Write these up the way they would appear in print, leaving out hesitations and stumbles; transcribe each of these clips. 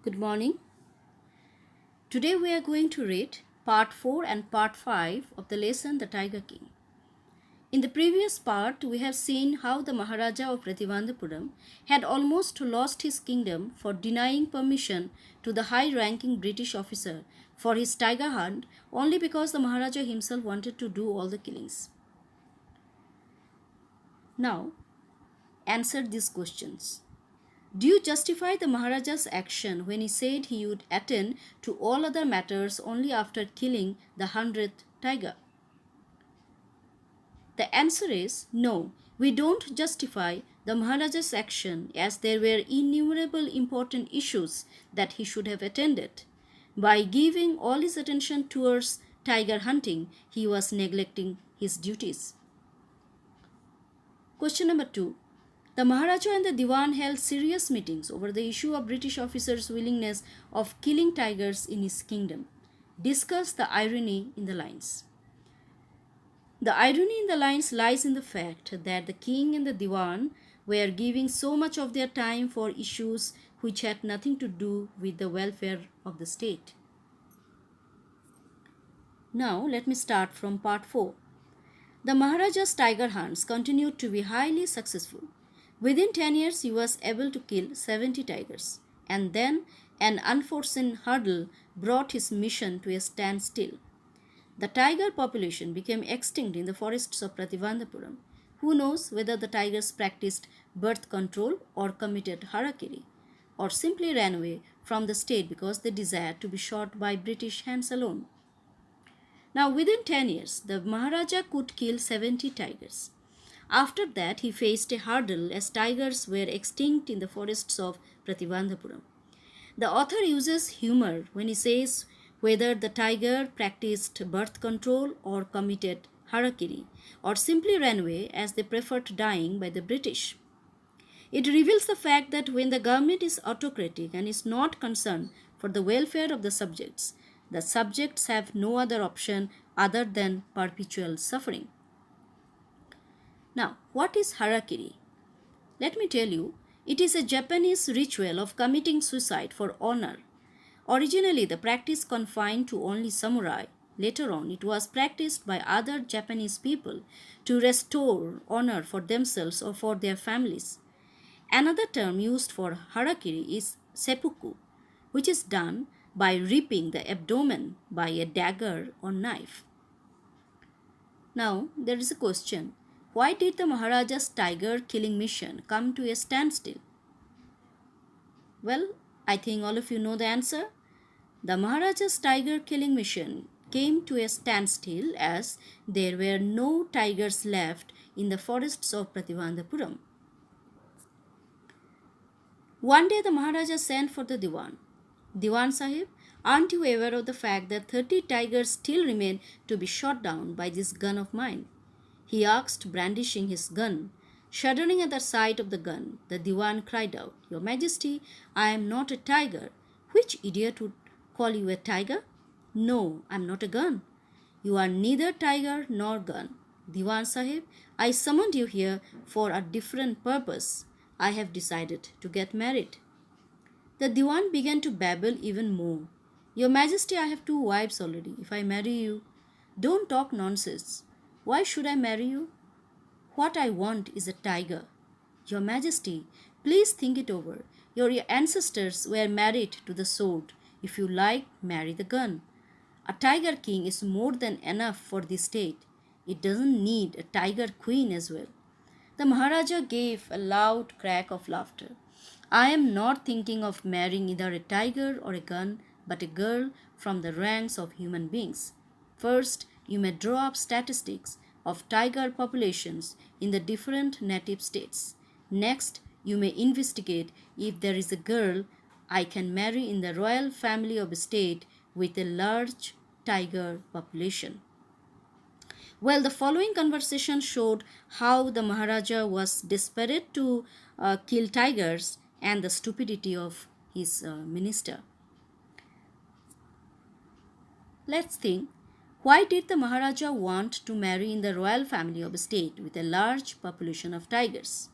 Good morning. Today we are going to read part 4 and part 5 of the lesson The Tiger King. In the previous part, we have seen how the Maharaja of Prativandapuram had almost lost his kingdom for denying permission to the high-ranking British officer for his tiger hunt only because the Maharaja himself wanted to do all the killings. Now, answer these questions. Do you justify the Maharaja's action when he said he would attend to all other matters only after killing the 100th tiger? The answer is no. We don't justify the Maharaja's action as there were innumerable important issues that he should have attended. By giving all his attention towards tiger hunting, he was neglecting his duties. Question number 2. The Maharaja and the Diwan held serious meetings over the issue of British officers' willingness of killing tigers in his kingdom. Discuss the irony in the lines. The irony in the lines lies in the fact that the king and the Diwan were giving so much of their time for issues which had nothing to do with the welfare of the state. Now let me start from part 4. The Maharaja's tiger hunts continued to be highly successful. Within 10 years, he was able to kill 70 tigers, and then an unforeseen hurdle brought his mission to a standstill. The tiger population became extinct in the forests of Prativandapuram. Who knows whether the tigers practiced birth control or committed harakiri, or simply ran away from the state because they desired to be shot by British hands alone. Now, within 10 years, the Maharaja could kill 70 tigers. After that, he faced a hurdle as tigers were extinct in the forests of Prativandapuram. The author uses humor when he says whether the tiger practiced birth control or committed harakiri, or simply ran away as they preferred dying by the British. It reveals the fact that when the government is autocratic and is not concerned for the welfare of the subjects have no other option other than perpetual suffering. Now, what is harakiri? Let me tell you, it is a Japanese ritual of committing suicide for honor. Originally, the practice confined to only samurai. Later on, it was practiced by other Japanese people to restore honor for themselves or for their families. Another term used for harakiri is seppuku, which is done by ripping the abdomen by a dagger or knife. Now, there is a question. Why did the Maharaja's tiger killing mission come to a standstill? Well, I think all of you know the answer. The Maharaja's tiger killing mission came to a standstill as there were no tigers left in the forests of Prativandapuram. One day the Maharaja sent for the Diwan. Diwan Sahib, aren't you aware of the fact that 30 tigers still remain to be shot down by this gun of mine? He asked, brandishing his gun. Shuddering at the sight of the gun, the Diwan cried out, Your Majesty, I am not a tiger. Which idiot would call you a tiger? No, I am not a gun. You are neither tiger nor gun. Diwan Sahib, I summoned you here for a different purpose. I have decided to get married. The Diwan began to babble even more. Your Majesty, I have 2 wives already. If I marry you, don't talk nonsense. Why should I marry you? What I want is a tiger. Your Majesty, please think it over. Your ancestors were married to the sword. If you like, marry the gun. A tiger king is more than enough for the state. It doesn't need a tiger queen as well. The Maharaja gave a loud crack of laughter. I am not thinking of marrying either a tiger or a gun, but a girl from the ranks of human beings. First, you may draw up statistics of tiger populations in the different native states. Next, you may investigate if there is a girl I can marry in the royal family of a state with a large tiger population. Well, the following conversation showed how the Maharaja was desperate to kill tigers and the stupidity of his minister. Let's think. Why did the Maharaja want to marry in the royal family of a state with a large population of tigers?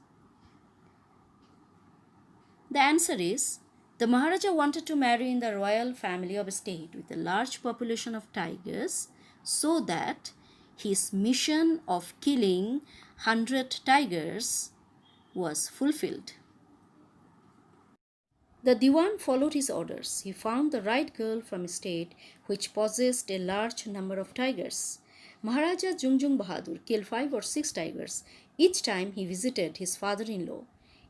The answer is The Maharaja wanted to marry in the royal family of a state with a large population of tigers so that his mission of killing 100 tigers was fulfilled. The Diwan followed his orders. He found the right girl from a state which possessed a large number of tigers. Maharaja Jungjung Bahadur killed 5 or 6 tigers each time he visited his father-in-law.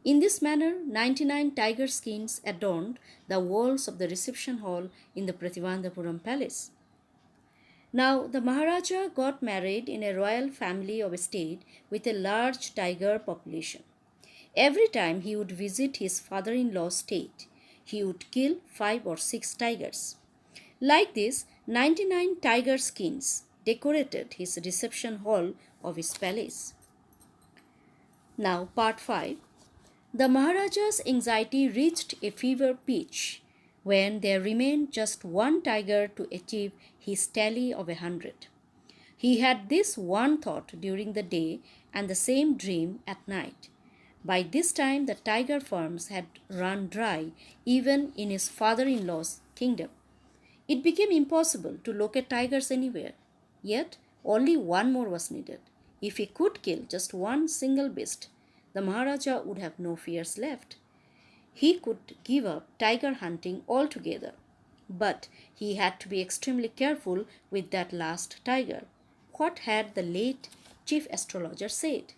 In this manner, 99 tiger skins adorned the walls of the reception hall in the Prativandapuram palace. Now, the Maharaja got married in a royal family of a state with a large tiger population. Every time he would visit his father in law's state, he would kill 5 or 6 tigers. Like this, 99 tiger skins decorated his reception hall of his palace. Now, part 5. The Maharaja's anxiety reached a fever pitch when there remained just one tiger to achieve his tally of 100. He had this one thought during the day and the same dream at night. By this time, the tiger farms had run dry even in his father-in-law's kingdom. It became impossible to locate tigers anywhere. Yet, only one more was needed. If he could kill just one single beast, the Maharaja would have no fears left. He could give up tiger hunting altogether. But he had to be extremely careful with that last tiger. What had the late chief astrologer said?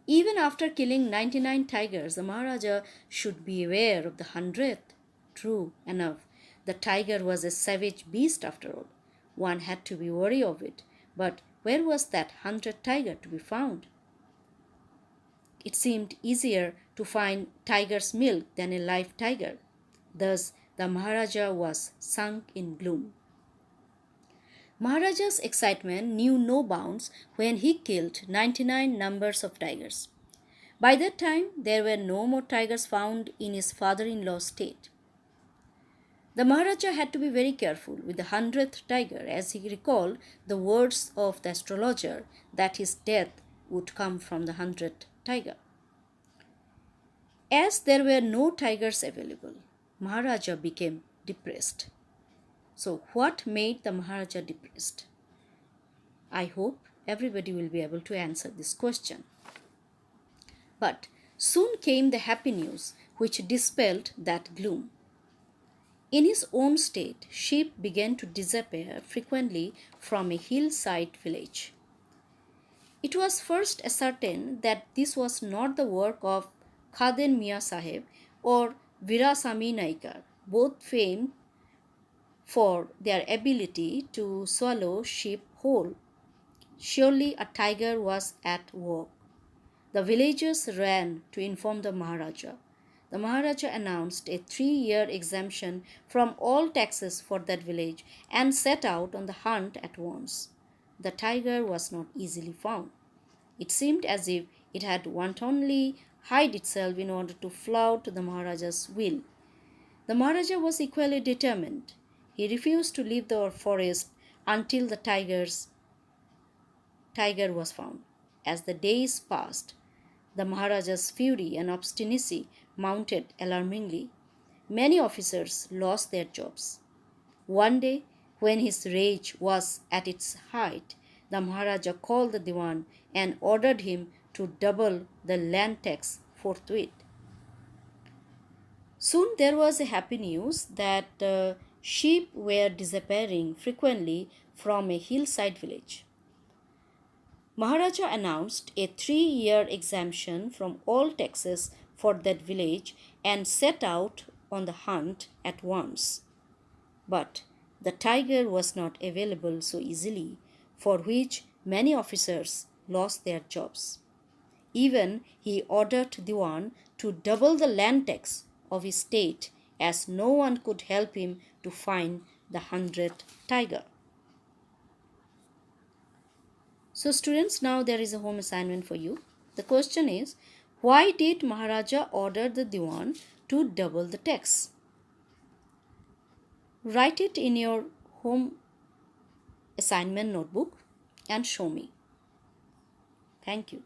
Even after killing 99 tigers, the Maharaja should be aware of the 100th. True enough, the tiger was a savage beast after all. One had to be wary of it. But where was that 100th tiger to be found? It seemed easier to find tiger's milk than a live tiger. Thus, the Maharaja was sunk in gloom. Maharaja's excitement knew no bounds when he killed 99 numbers of tigers. By that time, there were no more tigers found in his father-in-law's state. The Maharaja had to be very careful with the 100th tiger as he recalled the words of the astrologer that his death would come from the 100th tiger. As there were no tigers available, Maharaja became depressed. So, what made the Maharaja depressed? I hope everybody will be able to answer this question. But soon came the happy news which dispelled that gloom. In his own state, sheep began to disappear frequently from a hillside village. It was first ascertained that this was not the work of Khaden Mia Saheb or Virasami Naikar, both famed for their ability to swallow sheep whole. Surely a tiger was at work. The villagers ran to inform the Maharaja. The Maharaja announced a 3-year exemption from all taxes for that village and set out on the hunt at once. The tiger was not easily found. It seemed as if it had wantonly hid itself in order to flout the Maharaja's will. The Maharaja was equally determined. He refused to leave the forest until the tiger was found. As the days passed, the Maharaja's fury and obstinacy mounted alarmingly. Many officers lost their jobs. One day, when his rage was at its height, the Maharaja called the Diwan and ordered him to double the land tax forthwith. Soon there was a happy news that sheep were disappearing frequently from a hillside village. Maharaja announced a 3-year exemption from all taxes for that village and set out on the hunt at once. But the tiger was not available so easily, for which many officers lost their jobs. Even he ordered Diwan to double the land tax of his state, as no one could help him to find the 100th tiger. So students, now there is a home assignment for you. The question is, why did Maharaja order the Diwan to double the tax? Write it in your home assignment notebook and show me. Thank you.